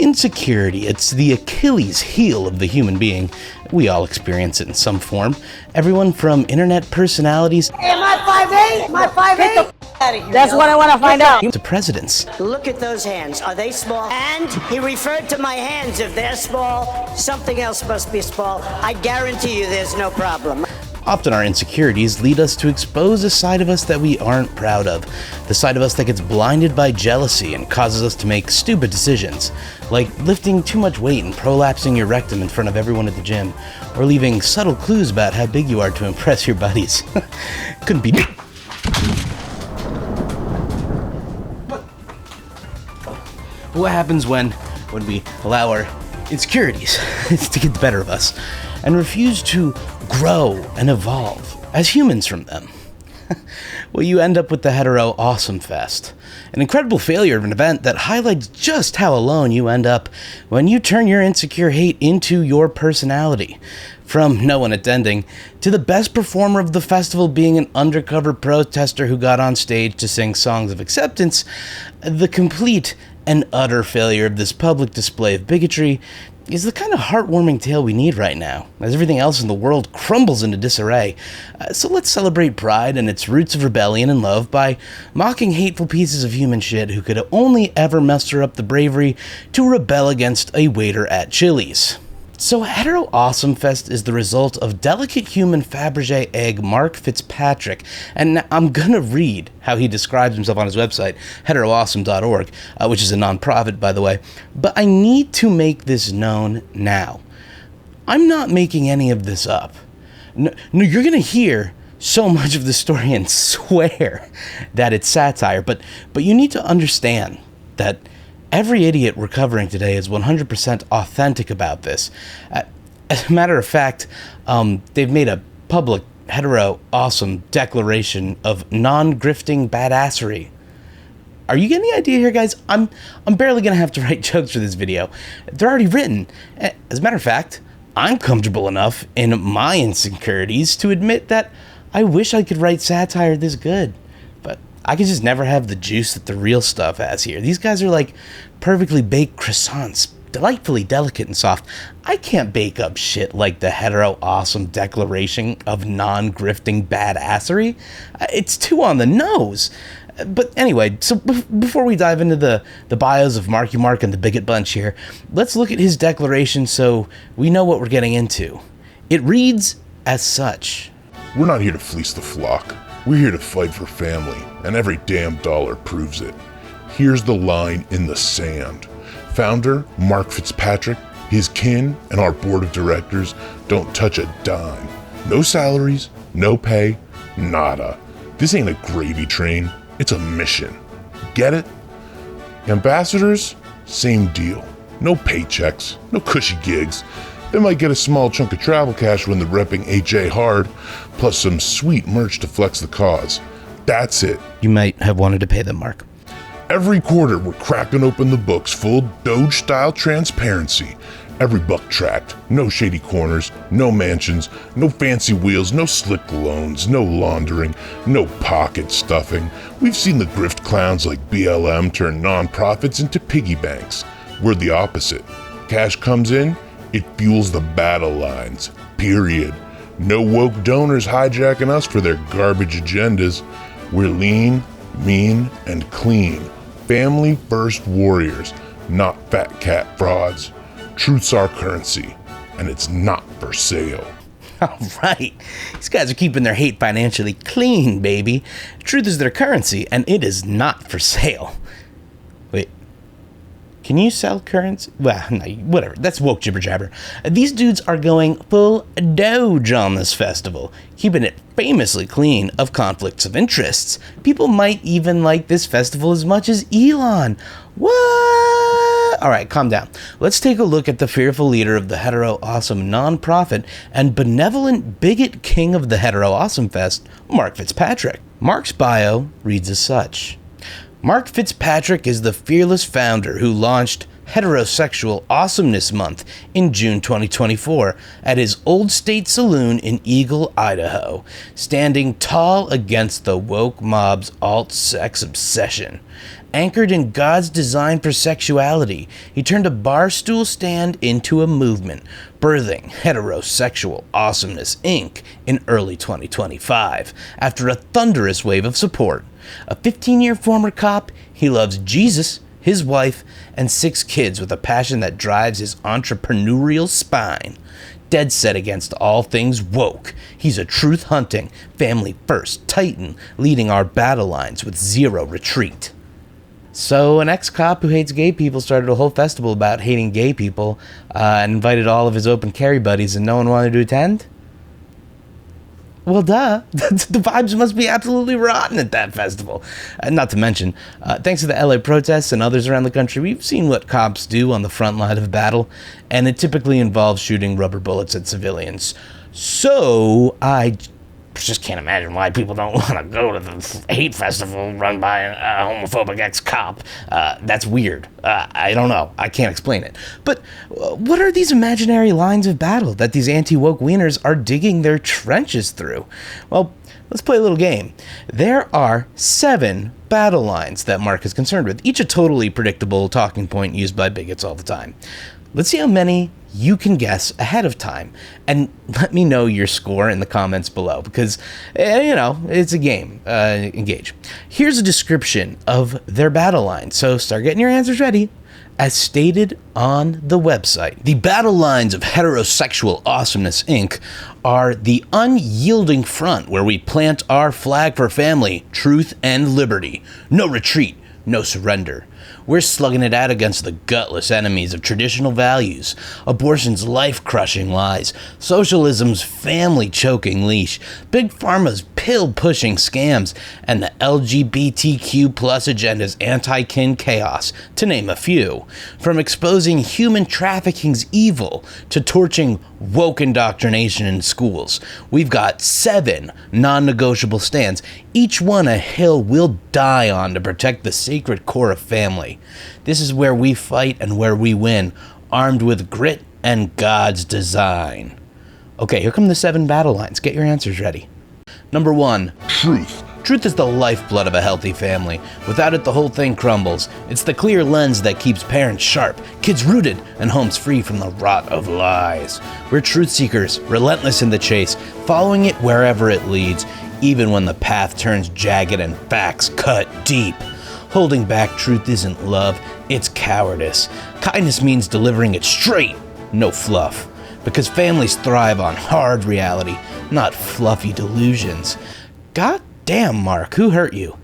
Insecurity, it's the Achilles heel of the human being. We all experience it in some form. Everyone from internet personalities... Hey, am I 5'8"? Am I 5'8"? Get the out of here. That's what I want to find out. ...to presidents. Look at those hands. Are they small? And he referred to my hands. If they're small, something else must be small. I guarantee you there's no problem. Often our insecurities lead us to expose a side of us that we aren't proud of, the side of us that gets blinded by jealousy and causes us to make stupid decisions, like lifting too much weight and prolapsing your rectum in front of everyone at the gym, or leaving subtle clues about how big you are to impress your buddies. Couldn't be... What happens when we allow our insecurities to get the better of us and refuse to grow and evolve as humans from them? Well, you end up with the Hetero Awesome Fest, an incredible failure of an event that highlights just how alone you end up when you turn your insecure hate into your personality. From no one attending to the best performer of the festival being an undercover protester who got on stage to sing songs of acceptance, the complete and utter failure of this public display of bigotry is the kind of heartwarming tale we need right now, as everything else in the world crumbles into disarray. So let's celebrate pride and its roots of rebellion and love by mocking hateful pieces of human shit who could only ever muster up the bravery to rebel against a waiter at Chili's. So Hetero Awesome Fest is the result of delicate human Fabergé egg Mark Fitzpatrick, and I'm gonna read how he describes himself on his website, heteroawesome.org, which is a nonprofit, by the way, but I need to make this known now. I'm not making any of this up. No, you're gonna hear so much of the story and swear that it's satire, but you need to understand that every idiot we're covering today is 100% authentic about this. As a matter of fact, they've made a public hetero awesome declaration of non-grifting badassery. Are you getting the idea here, guys? I'm barely gonna have to write jokes for this video. They're already written. As a matter of fact, I'm comfortable enough in my insecurities to admit that I wish I could write satire this good. I could just never have the juice that the real stuff has here. These guys are like perfectly baked croissants, delightfully delicate and soft. I can't bake up shit like the Hetero Awesome Declaration of Non-Grifting Badassery. It's too on the nose. But anyway, so before we dive into the bios of Marky Mark and the Bigot Bunch here, let's look at his declaration so we know what we're getting into. It reads as such. We're not here to fleece the flock. We're here to fight for family, and every damn dollar proves it. Here's the line in the sand. Founder Mark Fitzpatrick, his kin, and our board of directors don't touch a dime. No salaries, no pay, nada. This ain't a gravy train, it's a mission. Get it? Ambassadors, same deal. No paychecks, no cushy gigs. They might get a small chunk of travel cash when they're repping H.A. Hard, plus some sweet merch to flex the cause. That's it. You might have wanted to pay them, Mark. Every quarter, we're cracking open the books, full Doge-style transparency. Every buck tracked, no shady corners, no mansions, no fancy wheels, no slick loans, no laundering, no pocket stuffing. We've seen the grift clowns like BLM turn nonprofits into piggy banks. We're the opposite. Cash comes in, it fuels the battle lines, period. No woke donors hijacking us for their garbage agendas. We're lean, mean, and clean. Family first warriors, not fat cat frauds. Truth's our currency, and it's not for sale. All right. These guys are keeping their hate financially clean, baby. Truth is their currency, and it is not for sale. Wait. Can you sell currency? Well, no, whatever. That's woke jibber jabber. These dudes are going full Doge on this festival, keeping it famously clean of conflicts of interests. People might even like this festival as much as Elon. What? All right, calm down. Let's take a look at the fearful leader of the Hetero Awesome nonprofit and benevolent bigot king of the Hetero Awesome Fest, Mark Fitzpatrick. Mark's bio reads as such. Mark Fitzpatrick is the fearless founder who launched Heterosexual Awesomeness Month in June 2024 at his Old State Saloon in Eagle, Idaho, standing tall against the woke mob's alt-sex obsession. Anchored in God's design for sexuality, he turned a bar stool stand into a movement, birthing Heterosexual Awesomeness, Inc. in early 2025, after a thunderous wave of support. A 15-year former cop, he loves Jesus, his wife, and 6 kids with a passion that drives his entrepreneurial spine. Dead set against all things woke, he's a truth-hunting, family-first titan leading our battle lines with zero retreat. So an ex-cop who hates gay people started a whole festival about hating gay people and invited all of his open carry buddies, and no one wanted to attend? Well, duh. The vibes must be absolutely rotten at that festival. Not to mention, thanks to the LA protests and others around the country, we've seen what cops do on the front line of battle, and it typically involves shooting rubber bullets at civilians. So, I just can't imagine why people don't want to go to the hate festival run by a homophobic ex-cop. That's weird. I don't know. I can't explain it. But what are these imaginary lines of battle that these anti-woke wieners are digging their trenches through? Well, let's play a little game. There are 7 battle lines that Mark is concerned with, each a totally predictable talking point used by bigots all the time. Let's see how many you can guess ahead of time, and let me know your score in the comments below, because, it's a game. Engage. Here's a description of their battle line, so start getting your answers ready. As stated on the website, the battle lines of Heterosexual Awesomeness, Inc. are the unyielding front where we plant our flag for family, truth, and liberty. No retreat, no surrender. We're slugging it out against the gutless enemies of traditional values, abortion's life-crushing lies, socialism's family-choking leash, Big Pharma's pill-pushing scams, and the LGBTQ plus agenda's anti-kin chaos, to name a few. From exposing human trafficking's evil to torching woke indoctrination in schools, we've got 7 non-negotiable stands, each one a hill we'll die on to protect the sacred core of family. This is where we fight and where we win, armed with grit and God's design. Okay, here come the 7 battle lines. Get your answers ready. Number 1. Truth. Truth is the lifeblood of a healthy family. Without it, the whole thing crumbles. It's the clear lens that keeps parents sharp, kids rooted, and homes free from the rot of lies. We're truth seekers, relentless in the chase, following it wherever it leads, even when the path turns jagged and facts cut deep. Holding back truth isn't love, it's cowardice. Kindness means delivering it straight, no fluff. Because families thrive on hard reality, not fluffy delusions. God damn, Mark, who hurt you?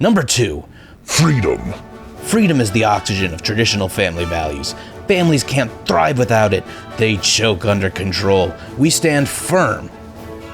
Number 2. Freedom. Freedom is the oxygen of traditional family values. Families can't thrive without it. They choke under control. We stand firm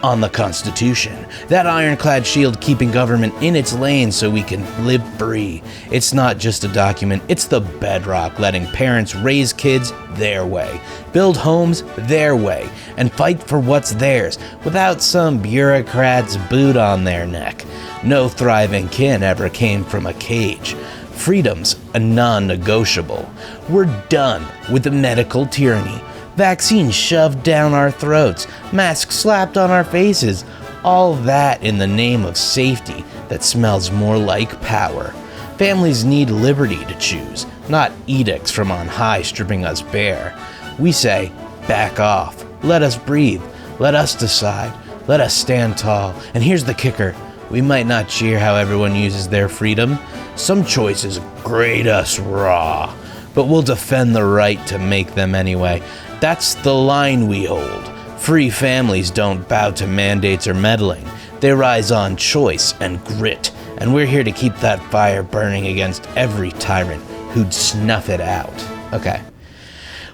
on the Constitution, that ironclad shield keeping government in its lane so we can live free. It's not just a document, it's the bedrock letting parents raise kids their way, build homes their way, and fight for what's theirs without some bureaucrat's boot on their neck. No thriving kin ever came from a cage. Freedom's a non-negotiable. We're done with the medical tyranny. Vaccines shoved down our throats, masks slapped on our faces, all that in the name of safety that smells more like power. Families need liberty to choose, not edicts from on high stripping us bare. We say, back off, let us breathe, let us decide, let us stand tall. And here's the kicker, we might not cheer how everyone uses their freedom. Some choices grate us raw, but we'll defend the right to make them anyway. That's the line we hold. Free families don't bow to mandates or meddling. They rise on choice and grit, and we're here to keep that fire burning against every tyrant who'd snuff it out. Okay.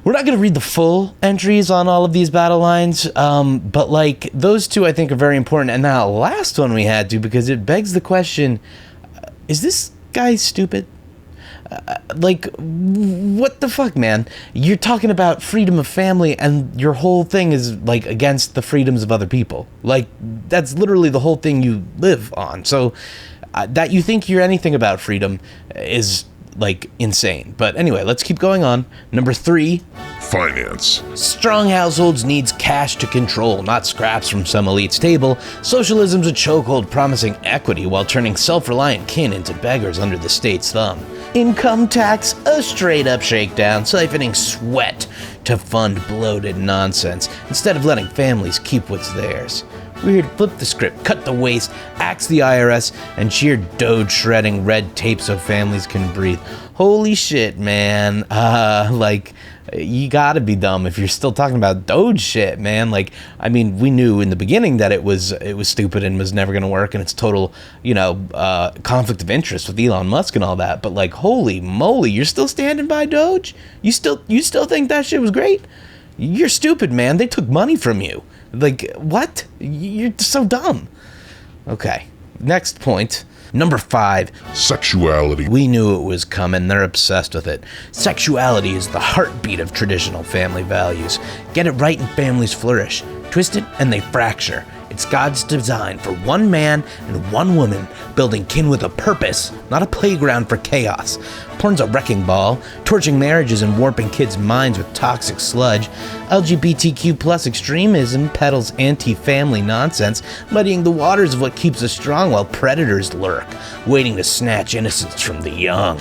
We're not going to read the full entries on all of these battle lines, but those 2 I think are very important, and that last one we had to, because it begs the question, is this guy stupid? What the fuck, man? You're talking about freedom of family, and your whole thing is, against the freedoms of other people. That's literally the whole thing you live on. So, that you think you're anything about freedom is like, insane. But anyway, let's keep going on. Number 3. Finance. Strong households needs cash to control, not scraps from some elite's table. Socialism's a chokehold promising equity while turning self-reliant kin into beggars under the state's thumb. Income tax, a straight-up shakedown, siphoning sweat to fund bloated nonsense instead of letting families keep what's theirs. We're here to flip the script, cut the waste, axe the IRS, and sheer doge-shredding red tape so families can breathe. Holy shit, man. You gotta be dumb if you're still talking about Doge shit, man. Like, I mean, we knew in the beginning that it was stupid and was never gonna work, and it's total, conflict of interest with Elon Musk and all that. But like, holy moly, you're still standing by Doge? You still think that shit was great? You're stupid, man. They took money from you. Like, what? You're so dumb. Okay, next point. Number 5. Sexuality. We knew it was coming. They're obsessed with it. Sexuality is the heartbeat of traditional family values. Get it right and families flourish. Twist it and they fracture. It's God's design for one man and one woman building kin with a purpose, not a playground for chaos. Porn's a wrecking ball, torching marriages and warping kids' minds with toxic sludge. LGBTQ plus extremism peddles anti-family nonsense, muddying the waters of what keeps us strong while predators lurk, waiting to snatch innocence from the young.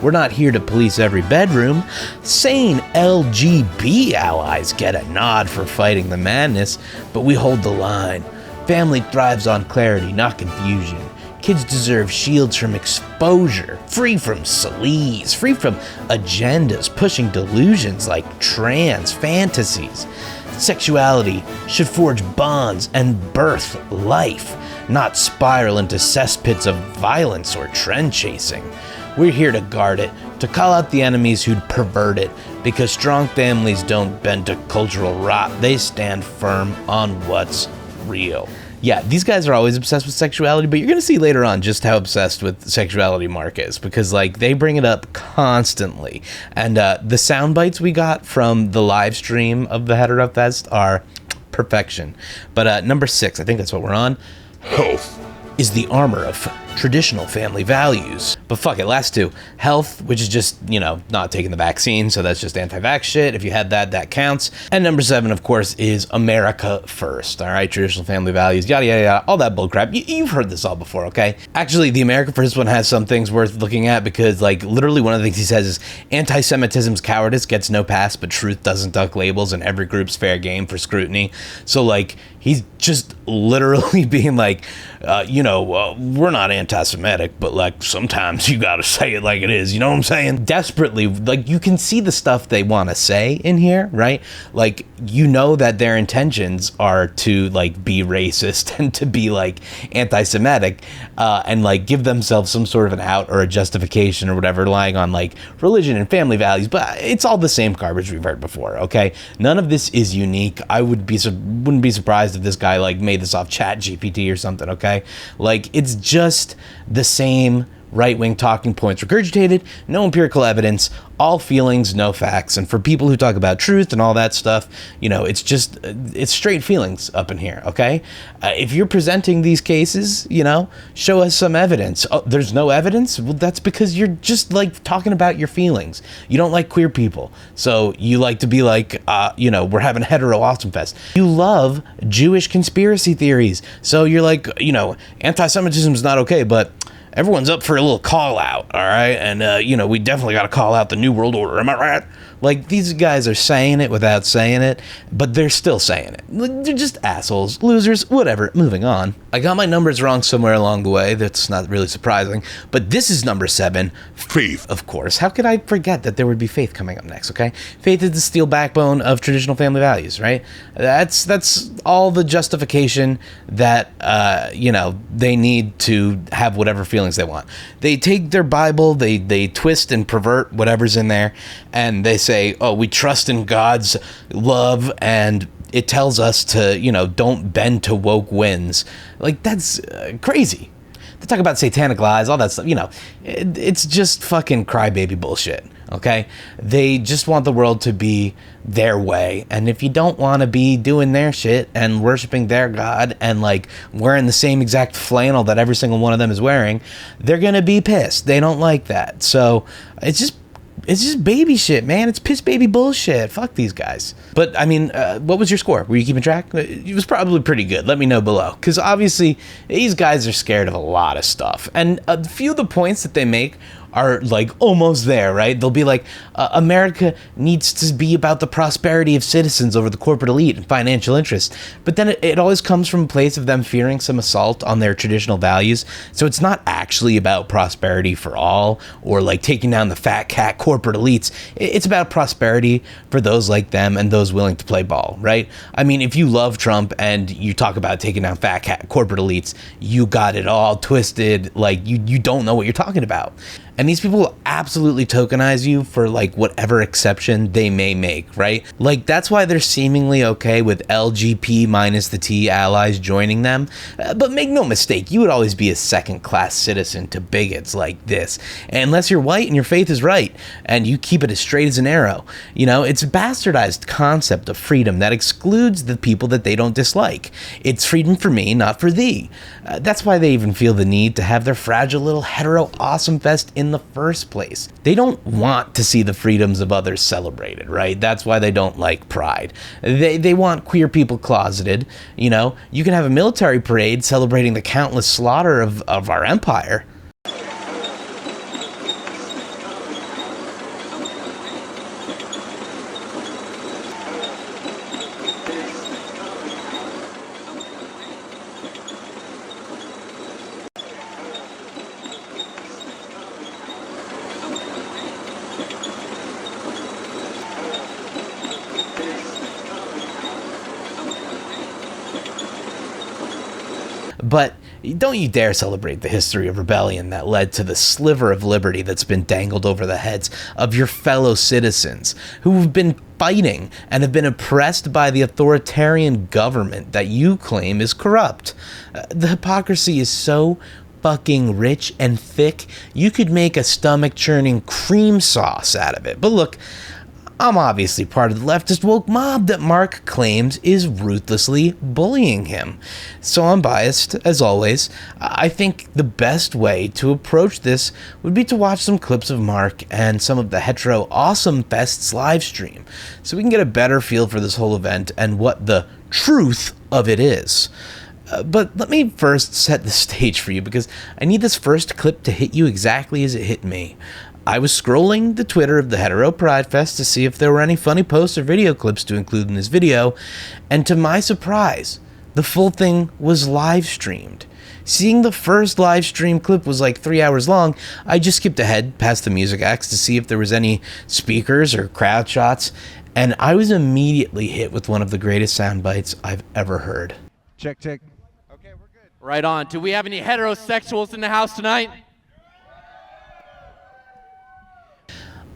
We're not here to police every bedroom. Sane LGB allies get a nod for fighting the madness, but we hold the line. Family thrives on clarity, not confusion. Kids deserve shields from exposure, free from sleaze, free from agendas pushing delusions like trans fantasies. Sexuality should forge bonds and birth life, not spiral into cesspits of violence or trend chasing. We're here to guard it, to call out the enemies who'd pervert it, because strong families don't bend to cultural rot. They stand firm on what's real. Yeah, these guys are always obsessed with sexuality, but you're going to see later on just how obsessed with sexuality Mark is, because like they bring it up constantly. And the sound bites we got from the live stream of the Hetero Fest are perfection. But number 6, I think that's what we're on. Health. Is the armor of traditional family values. But fuck it, last 2. Health, which is just, not taking the vaccine, so that's just anti-vax shit. If you had that, that counts. And number 7, of course, is America first, all right? Traditional family values, yada, yada, yada, all that bullcrap. You've heard this all before, okay? Actually, the America first one has some things worth looking at because, like, literally one of the things he says is anti-Semitism's cowardice gets no pass, but truth doesn't duck labels, and every group's fair game for scrutiny. So, like, he's just literally being like, we're not anti-Semitic, but like sometimes you gotta say it like it is, you know what I'm saying? Desperately, like you can see the stuff they want to say in here, right? Like, that their intentions are to like be racist and to be like anti-Semitic and like give themselves some sort of an out or a justification or whatever, relying on like religion and family values, but it's all the same garbage we've heard before, okay? None of this is unique. I wouldn't be surprised if this guy like made this off Chat GPT or something, okay? Like, it's just the same right-wing talking points regurgitated, no empirical evidence, all feelings, no facts. And for people who talk about truth and all that stuff, it's straight feelings up in here, okay? If you're presenting these cases, show us some evidence. Oh, there's no evidence? Well, that's because you're just like talking about your feelings. You don't like queer people. So you like to be like, we're having Hetero Awesome Fest. You love Jewish conspiracy theories. So you're like, anti-Semitism is not okay, but everyone's up for a little call out, all right? And, we definitely got to call out the New World Order. Am I right? Like, these guys are saying it without saying it, but they're still saying it. They're just assholes, losers, whatever. Moving on. I got my numbers wrong somewhere along the way. That's not really surprising. But this is number 7. Faith. Of course. How could I forget that there would be faith coming up next, okay? Faith is the steel backbone of traditional family values, right? That's all the justification that, they need to have whatever feelings they want. They take their Bible, they twist and pervert whatever's in there, and they say, oh, we trust in God's love, and it tells us to, don't bend to woke winds. Like, that's crazy. They talk about satanic lies, all that stuff. It's just fucking crybaby bullshit. Okay, they just want the world to be their way, and if you don't want to be doing their shit and worshiping their god and like wearing the same exact flannel that every single one of them is wearing, they're gonna be pissed. They don't like that. So it's just baby shit, man. It's piss baby bullshit. Fuck these guys. But I mean, what was your score? Were you keeping track? It was probably pretty good. Let me know below, because obviously these guys are scared of a lot of stuff, and a few of the points that they make are like almost there, right? They'll be like, America needs to be about the prosperity of citizens over the corporate elite and financial interests. But then it always comes from a place of them fearing some assault on their traditional values. So it's not actually about prosperity for all or like taking down the fat cat corporate elites. It's about prosperity for those like them and those willing to play ball, right? I mean, if you love Trump and you talk about taking down fat cat corporate elites, you got it all twisted. Like you don't know what you're talking about. And these people will absolutely tokenize you for like whatever exception they may make, right? Like that's why they're seemingly okay with LGP minus the T allies joining them. But make no mistake, you would always be a second-class citizen to bigots like this. Unless you're white and your faith is right and you keep it as straight as an arrow. It's a bastardized concept of freedom that excludes the people that they don't dislike. It's freedom for me, not for thee. That's why they even feel the need to have their fragile little Hetero Awesome Fest in the first place. They don't want to see the freedoms of others celebrated, right? That's why they don't like Pride. They want queer people closeted. You can have a military parade celebrating the countless slaughter of our empire. But don't you dare celebrate the history of rebellion that led to the sliver of liberty that's been dangled over the heads of your fellow citizens who've been fighting and have been oppressed by the authoritarian government that you claim is corrupt. The hypocrisy is so fucking rich and thick, you could make a stomach-churning cream sauce out of it. But look, I'm obviously part of the leftist woke mob that Mark claims is ruthlessly bullying him. So I'm biased, as always. I think the best way to approach this would be to watch some clips of Mark and some of the Hetero Awesome Fest's live stream, so we can get a better feel for this whole event and what the truth of it is. But let me first set the stage for you, because I need this first clip to hit you exactly as it hit me. I was scrolling the Twitter of the Hetero Pride Fest to see if there were any funny posts or video clips to include in this video, and to my surprise, the full thing was live streamed. Seeing the first live stream clip was like 3 hours long, I just skipped ahead past the music acts to see if there was any speakers or crowd shots, and I was immediately hit with one of the greatest sound bites I've ever heard. Check. Okay, we're good. Right on. Do we have any heterosexuals in the house tonight?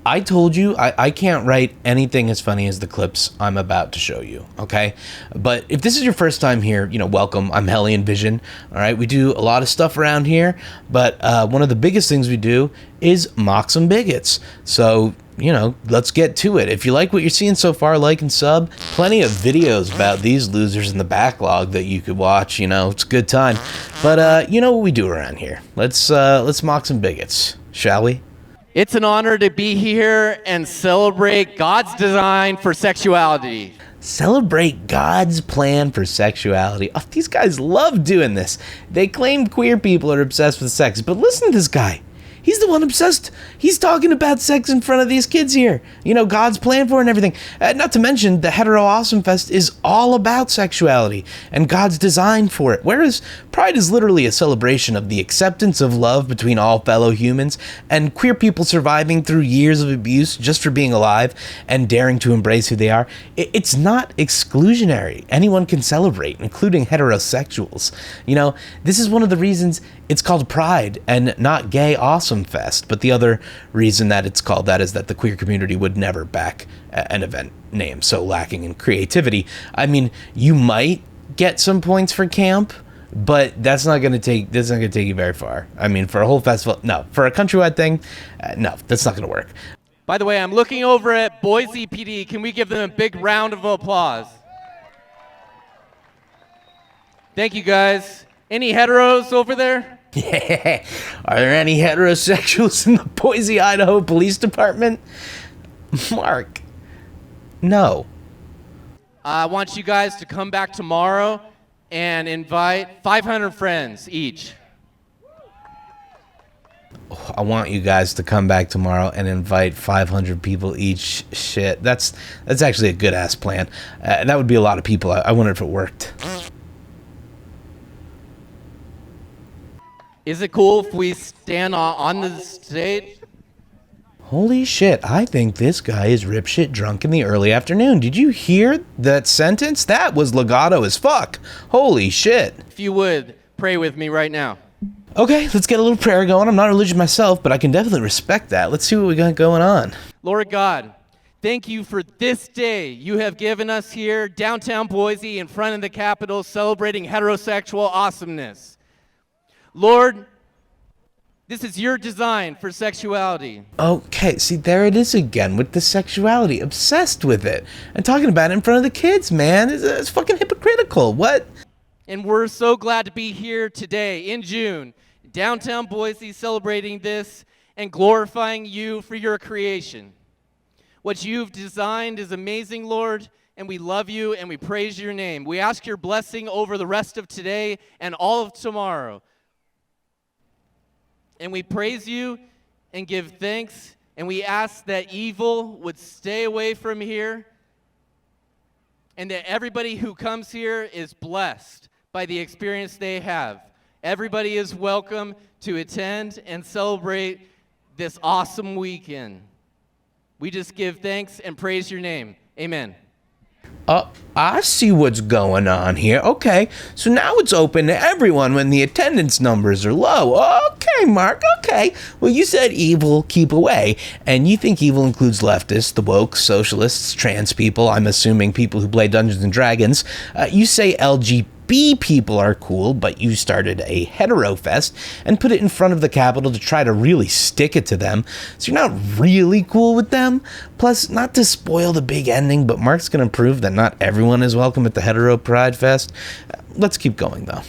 I told you I can't write anything as funny as the clips I'm about to show you, okay? But if this is your first time here, welcome. I'm Hellion.Vision, all right? We do a lot of stuff around here, but one of the biggest things we do is mock some bigots. So, let's get to it. If you like what you're seeing so far, like and sub. Plenty of videos about these losers in the backlog that you could watch, it's a good time. But you know what we do around here. Let's mock some bigots, shall we? It's an honor to be here and celebrate God's design for sexuality. Celebrate God's plan for sexuality. Oh, these guys love doing this. They claim queer people are obsessed with sex, but listen to this guy. He's the one obsessed. He's talking about sex in front of these kids here. God's plan for it and everything. Not to mention, the Hetero Awesome Fest is all about sexuality and God's design for it. Whereas Pride is literally a celebration of the acceptance of love between all fellow humans and queer people surviving through years of abuse just for being alive and daring to embrace who they are. It's not exclusionary. Anyone can celebrate, including heterosexuals. This is one of the reasons it's called Pride and not Gay Awesome Fest. But the other reason that it's called that is that the queer community would never back an event name so lacking in creativity. I mean, you might get some points for camp, but that's not gonna take you very far. I mean, for a whole festival, no. For a countrywide thing, no, that's not gonna work. By the way, I'm looking over at Boise PD. Can we give them a big round of applause? Thank you, guys. Any heteros over there? Yeah. Are there any heterosexuals in the Boise, Idaho Police Department? Mark, no. I want you guys to come back tomorrow and invite 500 friends each. I want you guys to come back tomorrow and invite 500 people each. Shit, that's actually a good ass plan. That would be a lot of people. I wonder if it worked. Is it cool if we stand on the stage? Holy shit, I think this guy is ripshit drunk in the early afternoon. Did you hear that sentence? That was legato as fuck. Holy shit. If you would, pray with me right now. Okay, let's get a little prayer going. I'm not religious myself, but I can definitely respect that. Let's see what we got going on. Lord God, thank you for this day you have given us here, downtown Boise, in front of the Capitol, celebrating heterosexual awesomeness. Lord, this is your design for sexuality. Okay, see, there it is again with the sexuality. Obsessed with it. And talking about it in front of the kids, man. It's fucking hypocritical. What? And we're so glad to be here today in June, downtown Boise, celebrating this and glorifying you for your creation. What you've designed is amazing, Lord, and we love you and we praise your name. We ask your blessing over the rest of today and all of tomorrow. And we praise you and give thanks, and we ask that evil would stay away from here, and that everybody who comes here is blessed by the experience they have. Everybody is welcome to attend and celebrate this awesome weekend. We just give thanks and praise your name. Amen. I see what's going on here. Okay, so now it's open to everyone when the attendance numbers are low. Okay, Mark, okay. Well, you said evil, keep away. And you think evil includes leftists, the woke, socialists, trans people, I'm assuming people who play Dungeons and Dragons. You say LGBT people are cool, but you started a Hetero Fest and put it in front of the Capitol to try to really stick it to them. So you're not really cool with them. Plus, not to spoil the big ending, but Mark's going to prove that not everyone is welcome at the Hetero Pride Fest. Let's keep going, though.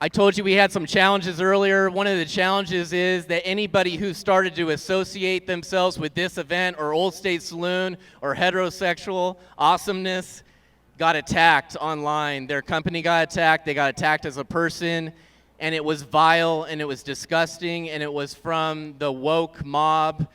I told you we had some challenges earlier. One of the challenges is that anybody who started to associate themselves with this event or Old State Saloon or heterosexual awesomeness got attacked online. Their company got attacked. They got attacked as a person, and it was vile, and it was disgusting, and it was from the woke mob.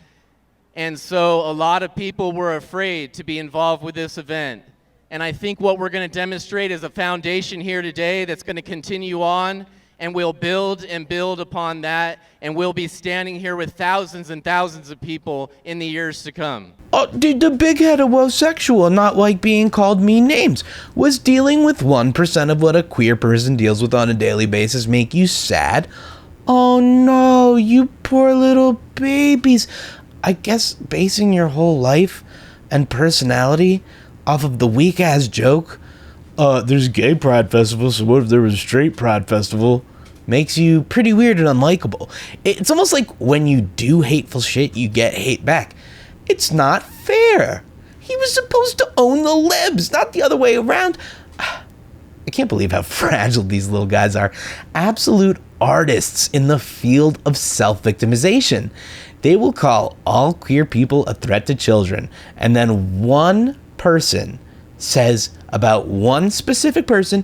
And so a lot of people were afraid to be involved with this event. And I think what we're going to demonstrate is a foundation here today that's going to continue on, and we'll build and build upon that, and we'll be standing here with thousands and thousands of people in the years to come. Oh, did the big heterosexual not like being called mean names? Was dealing with 1% of what a queer person deals with on a daily basis make you sad? Oh no, you poor little babies. I guess basing your whole life and personality off of the weak-ass joke, there's a gay pride festival, so what if there was a straight pride festival, makes you pretty weird and unlikable. It's almost like when you do hateful shit, you get hate back. It's not fair. He was supposed to own the libs, not the other way around. I can't believe how fragile these little guys are. Absolute artists in the field of self-victimization. They will call all queer people a threat to children, and then one person says about one specific person,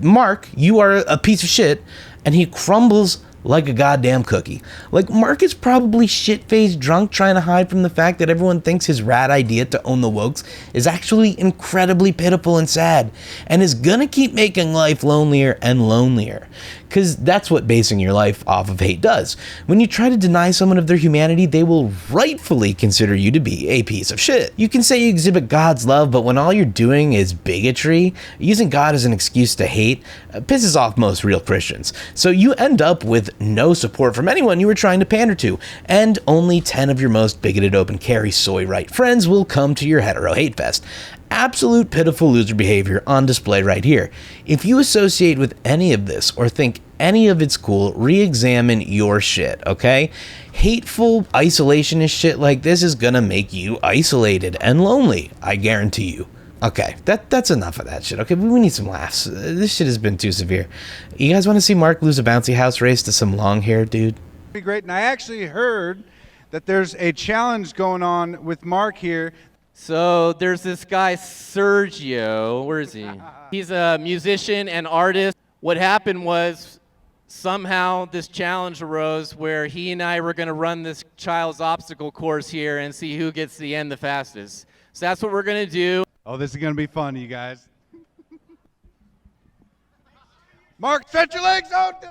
Mark, you are a piece of shit, and he crumbles like a goddamn cookie. Like, Mark is probably shit-faced drunk trying to hide from the fact that everyone thinks his rad idea to own the wokes is actually incredibly pitiful and sad, and is gonna keep making life lonelier and lonelier. Because that's what basing your life off of hate does. When you try to deny someone of their humanity, they will rightfully consider you to be a piece of shit. You can say you exhibit God's love, but when all you're doing is bigotry, using God as an excuse to hate pisses off most real Christians. So you end up with no support from anyone you were trying to pander to, and only 10 of your most bigoted open carry soy right friends will come to your hetero hate fest. Absolute pitiful loser behavior on display right here. If you associate with any of this or think any of it's cool, re-examine your shit, okay? Hateful, isolationist shit like this is gonna make you isolated and lonely, I guarantee you. Okay, that's enough of that shit, okay? We need some laughs. This shit has been too severe. You guys want to see Mark lose a bouncy house race to some long-haired dude? Be great, and I actually heard that there's a challenge going on with Mark here. So there's this guy, Sergio. Where is he? He's a musician and artist. What happened was somehow this challenge arose where he and I were going to run this child's obstacle course here and see who gets to the end the fastest. So that's what we're going to do. Oh, this is going to be fun, you guys. Mark, stretch your legs out.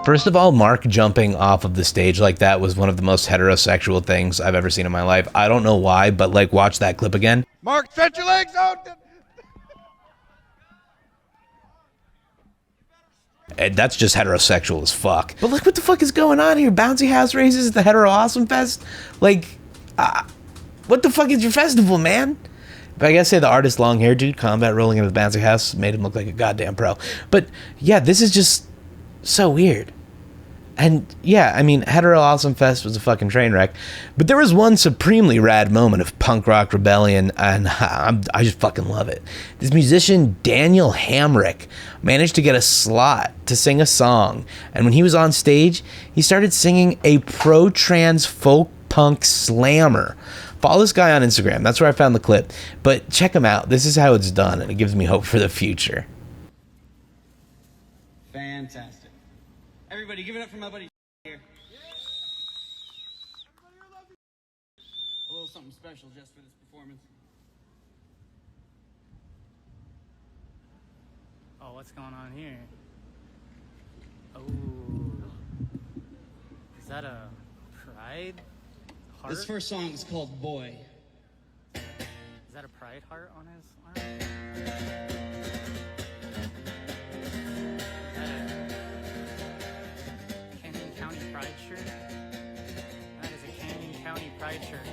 First of all, Mark jumping off of the stage like that was one of the most heterosexual things I've ever seen in my life. I don't know why, but like, watch that clip again. Mark, stretch your legs out. And that's just heterosexual as fuck. But like, what the fuck is going on here? Bouncy house races at the Hetero Awesome Fest? Like, what the fuck is your festival, man? But I gotta say, the artist long-haired dude, combat rolling into the bouncy house, made him look like a goddamn pro. But yeah, this is just so weird. And yeah, I mean, Hetero Awesome Fest was a fucking train wreck, but there was one supremely rad moment of punk rock rebellion, and I just fucking love it. This musician, Daniel Hamrick, managed to get a slot to sing a song, and when he was on stage, he started singing a pro-trans folk punk slammer. Follow this guy on Instagram, that's where I found the clip, but check him out. This is how it's done, and it gives me hope for the future. Fantastic. Everybody, give it up for my buddy here. A little something special just for this performance. Oh, what's going on here? Oh, is that a pride heart? This first song is called Boy. Is that a pride heart on his arm? Pride shirt,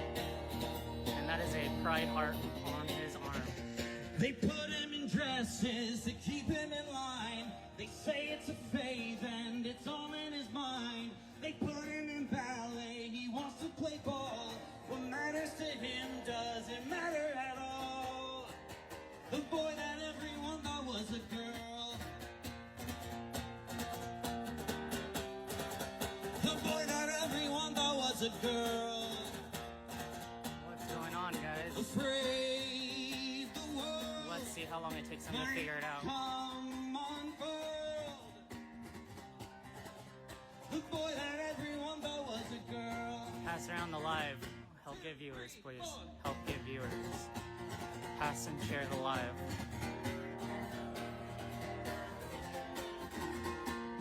and that is a pride heart on his arm. They put him in dresses to keep him in line. They say it's a phase and it's all in his mind. They put him in ballet, he wants to play ball. What matters to him doesn't matter at all. The boy that everyone thought was a girl. The boy that everyone thought was a girl. Afraid the world. Let's see how long it takes him to figure it out. Come unfurled. The boy that everyone thought was a girl. Pass around the live. Help get viewers, please. Help get viewers. Pass and share the live.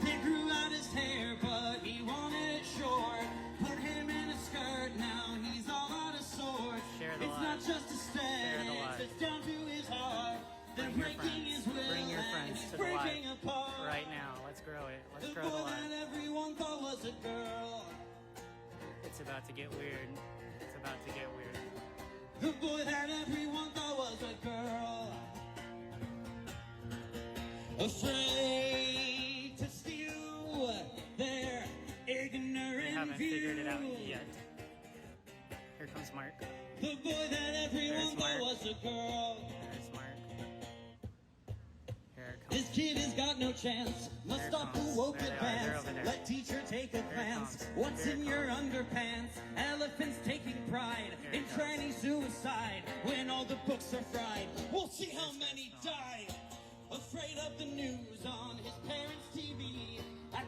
He grew out his hair, but he wanted it short. Put him in a skirt, now he's all out of sorts. It's not just a stance, it's down to his heart. They're breaking his will, bring your friends to the live apart. Right now. Let's grow it. Let's grow the live. That everyone thought was a girl. It's about to get weird. It's about to get weird. The boy that everyone thought was a girl. Afraid to steal their ignorant We haven't figured it out yet. Here comes Mark. The boy that everyone thought was a girl. There's Mark. Here it comes. This kid has got no chance. Must There stop comes. the woke There they are. They're advance. over there. Let teacher take a glance. comes. What's Here in it your comes. underpants? Elephants taking pride Here in it comes. tranny suicide. When all the books are fried, we'll see how many died. Afraid of the news on his parents' TV. At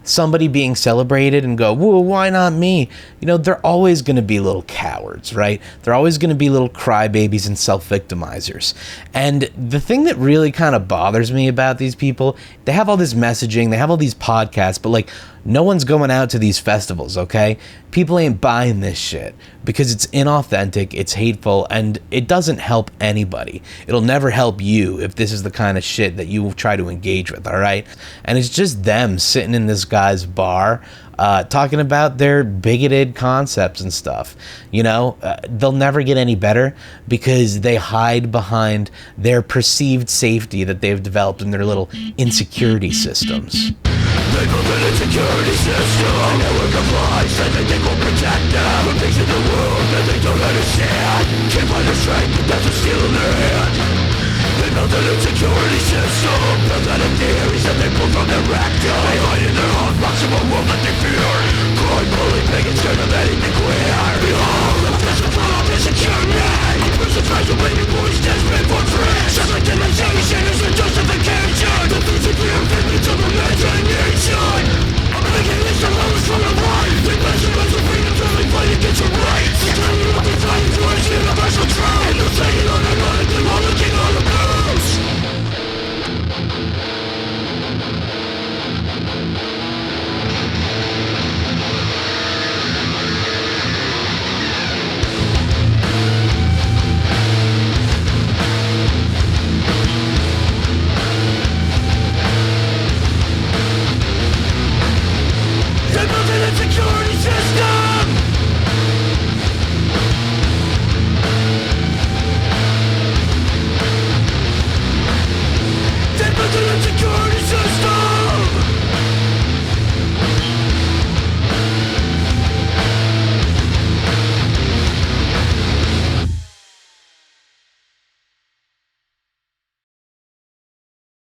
somebody being celebrated and go, whoa, why not me? You know, they're always going to be little cowards, right? They're always going to be little crybabies and self-victimizers. And the thing that really kind of bothers me about these people, they have all this messaging, they have all these podcasts, but like, no one's going out to these festivals, okay? People ain't buying this shit because it's inauthentic, it's hateful, and it doesn't help anybody. It'll never help you if this is the kind of shit that you try to engage with, all right? And it's just them sitting in this guy's bar talking about their bigoted concepts and stuff. You know, they'll never get any better because they hide behind their perceived safety that they've developed in their little insecurity systems. They built an insecurity system. They never comply, say they think will protect them from things in the world that they don't understand. Can't find their strength, but that's a steel in their hand. They built an insecurity system. Built out of theories that they pulled from their rectum. They hide in their own box of a world that they